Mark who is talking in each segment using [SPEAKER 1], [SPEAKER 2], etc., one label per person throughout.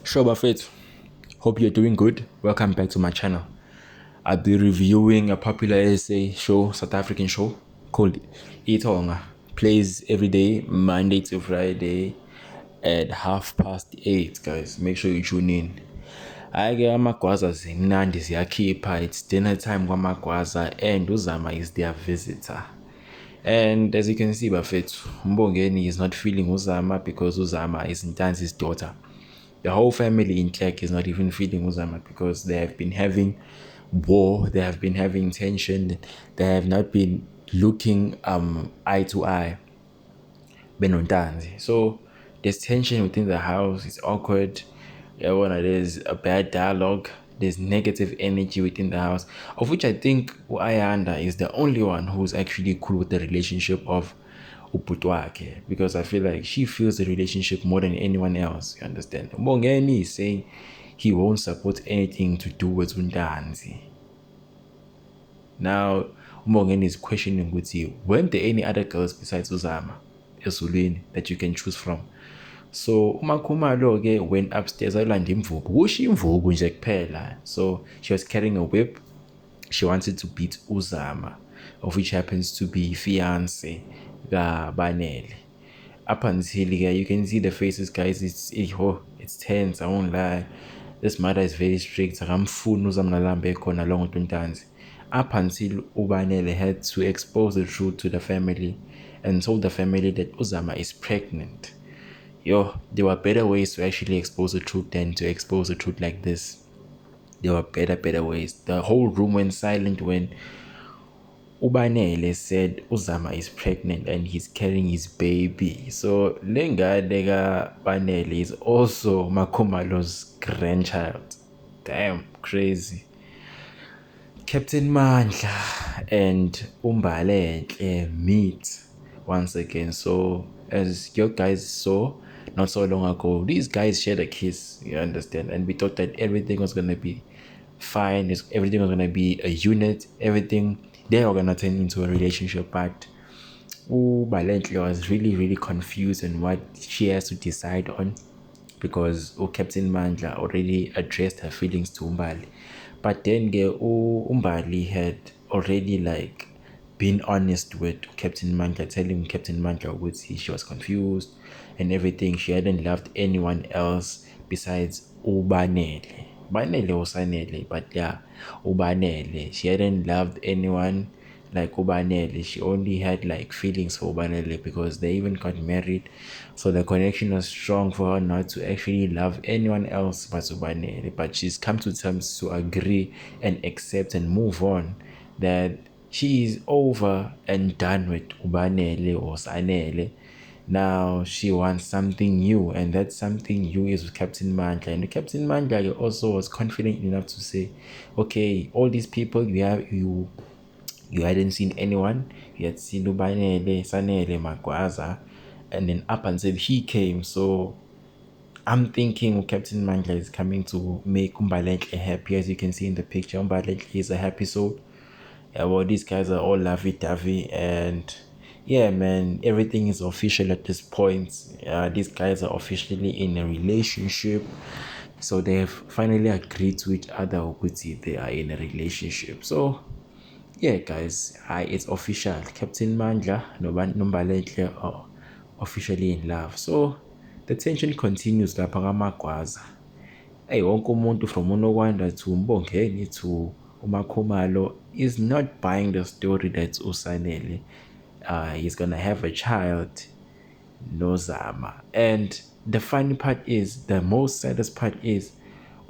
[SPEAKER 1] Sure, Buffett. Hope you're doing good. Welcome back to my channel. I'll be reviewing a popular essay show, South African show called Itonga. Plays every day, Monday to Friday at 8:30, guys. Make sure you tune in. Hhayi-ke amagwaza zimnandi ziyakhipha. It's dinner time kwamagwaza and uZama is their visitor. And as you can see, Buffett, Mbongeni is not feeling Uzama because Uzama is Ntanzi's daughter. The whole family in Klek is not even feeling Uzama because they have been having war, they have been having tension, they have not been looking eye to eye. Benontanzi. So there's tension within the house, it's awkward. There's a bad dialogue, there's negative energy within the house, of which I think Ayanda is the only one who's actually cool with the relationship of Uputwake, because I feel like she feels the relationship more than anyone else. You understand? Mbongeni is saying he won't support anything to do with Undanzi. Now, Mbongeni is questioning with you, weren't there any other girls besides Uzama Esulwini that you can choose from? So uMakhumalo ke went upstairs ayolanda imvubu. Kusho imvubu nje kuphela. So she was carrying a whip. She wanted to beat Uzama, of which happens to be fiance kaBanele. Up until here, you can see the faces, guys. It's tense. I won't lie. This mother is very strict. Akamfuni uzamnalambe khona along uNtanzi. Up until uBanele had to expose the truth to the family and told the family that Uzama is pregnant. There were better ways to actually expose the truth than to expose the truth like this. There were better ways. The whole room went silent when Ubanele said Uzama is pregnant and he's carrying his baby. So Lenga Banele is also Makhumalo's grandchild. Damn, crazy. Captain Mandla and Umbaleke meet once again. So as you guys saw not so long ago, these guys shared a kiss, you understand, and we thought that everything was gonna be fine, everything was gonna be a unit, everything they were gonna turn into a relationship. But Balente was really confused on what she has to decide on, because Captain Mandla already addressed her feelings to Umbali. But then Umbali had already been honest with Captain Mandla, telling Captain Mandla she was confused and everything. She hadn't loved anyone else besides Ubanele. Banele Usanele, but yeah, Ubanele. She hadn't loved anyone like Ubanele. She only had feelings for Ubanele because they even got married. So the connection was strong for her not to actually love anyone else but Ubanele. But she's come to terms to agree and accept and move on that she is over and done with Ubanele or Sanele. Now she wants something new, and that something new is with Captain Mandla. And Captain Mandla also was confident enough to say, okay, all these people you hadn't seen anyone, you had seen Ubanele, Sanele, Magwaza, and then up until he came. So I'm thinking Captain Mandla is coming to make Umbalente happy. As you can see in the picture, Umbalente is a happy soul. These guys are all lovey-dovey, and yeah, man, everything is official at this point. These guys are officially in a relationship, so they have finally agreed to each other ukuthi they are in a relationship. So yeah, guys, it's official. Captain Mandla Nombalente are officially in love. So the tension continues lapha kaMagwaza. Hey, wonke umuntu from uNokwanda to Mbongeni to uMakhumalo is not buying the story that Usanele he's gonna have a child, Nozama. And the funny part is, the most saddest part is,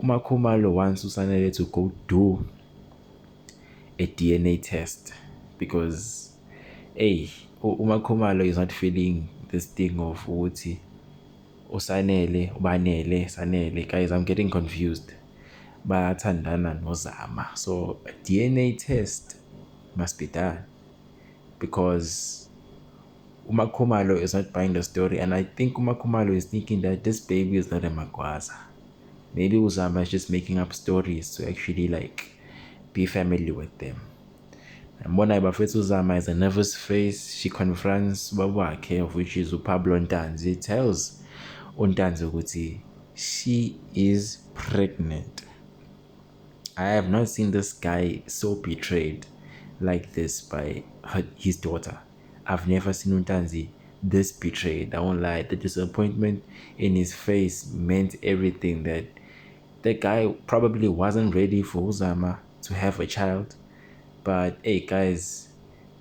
[SPEAKER 1] uMakhumalo wants Usanele to go do a DNA test because hey, uMakhumalo is not feeling this thing of ukuthi Usanele, Ubanele, Sanele. Guys, I'm getting confused. Bayathandana noZama. So a DNA test must be done because uMakhumalo is not buying the story, and I think uMakhumalo is thinking that this baby is not a Magwaza. Maybe Uzama is just making up stories to actually be family with them. And when Bafethu Uzama is a nervous face, she confronts Babwakhe, of which is Pablo Ntanzi. Tells Untanzi ukuthi she is pregnant. I have not seen this guy so betrayed like this by his daughter. I've never seen Untanzi this betrayed. I won't lie. The disappointment in his face meant everything. That the guy probably wasn't ready for Uzama to have a child. But hey, guys,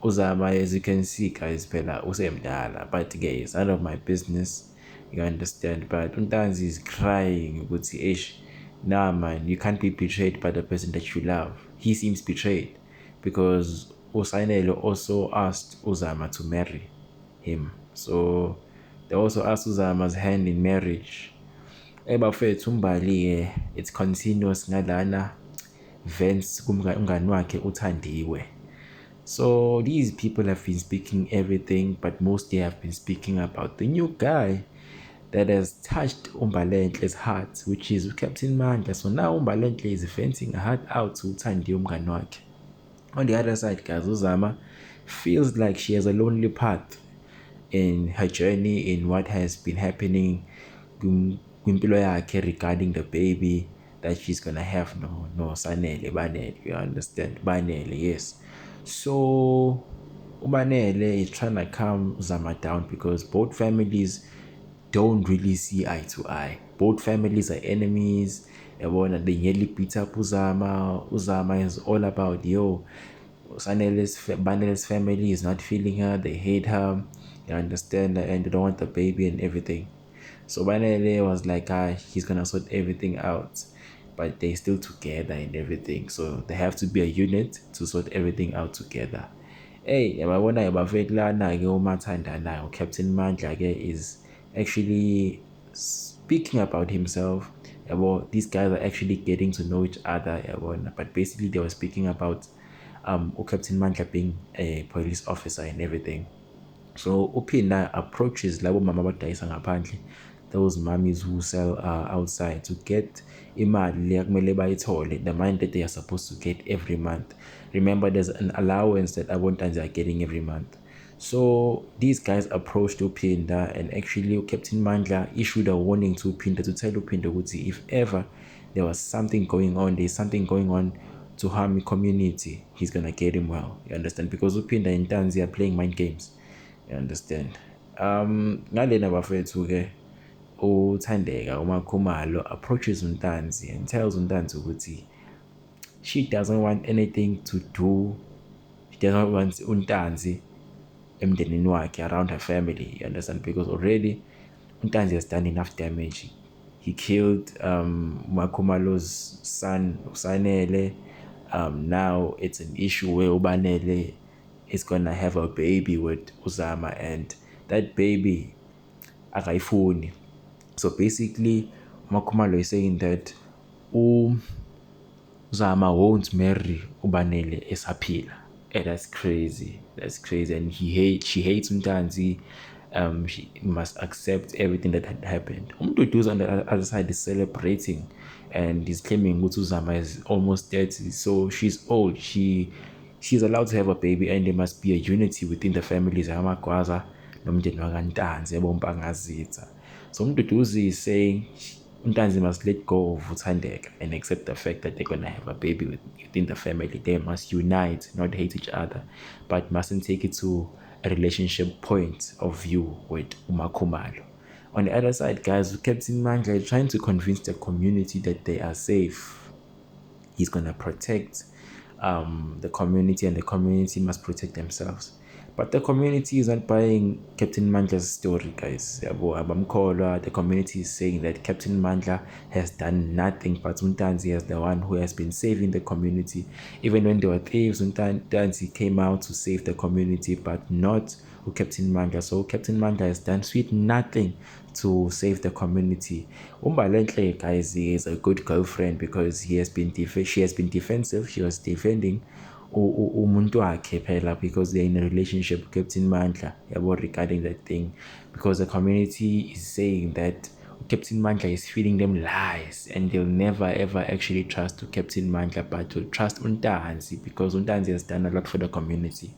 [SPEAKER 1] Uzama, as you can see, guys, phela usemdala. But guys, none of my business. You understand? But Untanzi is crying. Ukuthi, ish, nah, man, you can't be betrayed by the person that you love. He seems betrayed because Usainelo also asked Uzama to marry him. So they also asked Uzama's hand in marriage. Bafethu umbali it's continuous ngalana Vance kumngani wakhe uthandiwe. So these people have been speaking everything, but mostly have been speaking about the new guy that has touched Umbalentle's heart, which is Captain Mandla. So now Umbalentle is venting a heart out to Uthandiwe umngani wakhe. On the other side, guys, Uzama feels like she has a lonely path in her journey, in what has been happening kwimpilo yakhe regarding the baby that she's gonna have no Sanele Banele, you understand? Banele, yes. So Ubanele is trying to calm Uzama down because both families don't really see eye to eye. Both families are enemies. They nearly beat up Uzama. Uzama is all about Banele's family is not feeling her. They hate her. You understand? And they don't want the baby and everything. So Banele was like, he's gonna sort everything out. But they're still together and everything. So they have to be a unit to sort everything out together. Hey, yababona yabavekulana ke umathandana Captain Mandla ke is actually speaking about himself. These guys are actually getting to know each other. But basically they were speaking about Captain Mandla being a police officer and everything. So Uphinda approaches labo mama abadayisa ngaphandle, those mummies who sell outside, to get imali le kumele bayithole, the money that they are supposed to get every month. Remember, there's an allowance that Abontanzi are getting every month. So these guys approached Uphinda, and actually Captain Mandla issued a warning to Uphinda to tell Uphinda ukuthi if ever there was something going on, there's something going on to harm the community, he's gonna get him well. You understand? Because Uphinda and Tanzi are playing mind games. You understand? Ngalena bafethu ke uThandeka uMakhumalo approaches uNtanzi and tells uNtanzi ukuthi she doesn't want anything to do, she doesn't want uNtanzi emndenini wakhe, around her family. You understand? Because already uNtanzi has done enough damage. He killed Makhumalo's son Usanele. Now it's an issue where Ubanele is gonna have a baby with Uzama, and that baby akayifuni. So basically Makhumalo is saying that Uzama won't marry Ubanele esaphila. That's crazy. That's crazy. And she hates Untanzi. She must accept everything that had happened. Umdudu's on the other side is celebrating, and he's claiming Uzama is almost 30, so she's old. She's allowed to have a baby, and there must be a unity within the families. Amagwaza nomndeni wakaNtanzi ebompangazitha. So Umduduzi is saying Untanzi must let go of Uthandeka and accept the fact that they're gonna have a baby within the family. They must unite, not hate each other, but mustn't take it to a relationship point of view with Umakhumalo. On the other side, guys, Captain Mandla is trying to convince the community that they are safe. He's gonna protect the community, and the community must protect themselves. But the community is not buying Captain Mandla's story, guys. The community is saying that Captain Mandla has done nothing, but Untanzi is the one who has been saving the community. Even when there were thieves, Untanzi came out to save the community, but not Captain Mandla. So Captain Mandla has done sweet nothing to save the community. Umbalentle, guys, is a good girlfriend because she has been defensive. She was defending umuntu wakhe phela because they're in a relationship with Captain Mandla regarding that thing, because the community is saying that Captain Mandla is feeding them lies and they'll never ever actually trust Captain Mandla, but to trust Untanzi because Untanzi has done a lot for the community.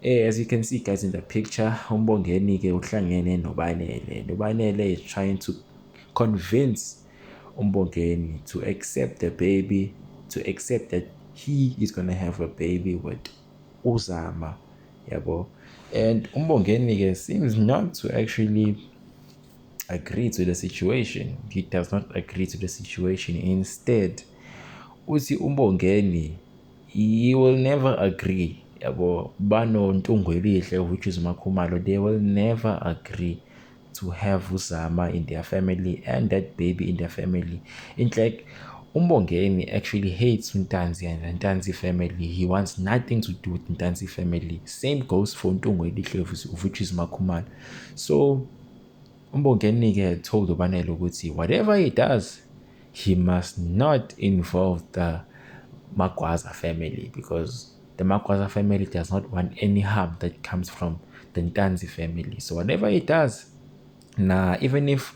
[SPEAKER 1] As you can see, guys, in the picture, Umbongeni ke uhlangene noBanele. noBanele is trying to convince Umbongeni to accept the baby, to accept that he is gonna have a baby with Uzama, yabo. And Umbongeni seems not to actually agree to the situation. He does not agree to the situation. Instead, uthi Umbongeni, he will never agree. Yabo, bano Ntungwelihle, which is Makhumalo, they will never agree to have Uzama in their family and that baby in their family. In fact, Umbongeni actually hates Ntanzi and Ntanzi family. He wants nothing to do with Ntanzi family. Same goes for Ntungwelihle, which is Makhumalo. So Umbongeni had told Ubanele ukuthi whatever he does, he must not involve the Magwaza family, because the Magwaza family does not want any harm that comes from the Ntanzi family. So whatever he does, even if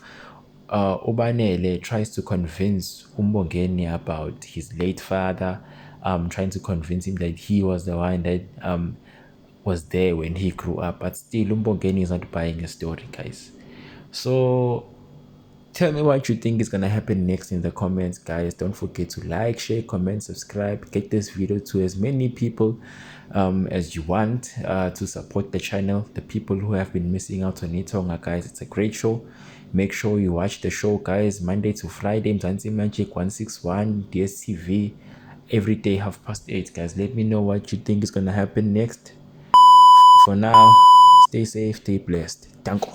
[SPEAKER 1] Ubanele tries to convince Umbongeni about his late father, trying to convince him that he was the one that was there when he grew up, but still Umbongeni is not buying a story, guys. So tell me what you think is gonna happen next in the comments, guys. Don't forget to like, share, comment, subscribe, get this video to as many people as you want to support the channel. The people who have been missing out on Itonga, guys, it's a great show. Make sure you watch the show, guys, Monday to Friday, Mzansi Magic 161 DSTV, every day 8:30, guys. Let me know what you think is gonna happen next. For now, stay safe, stay blessed. Danko.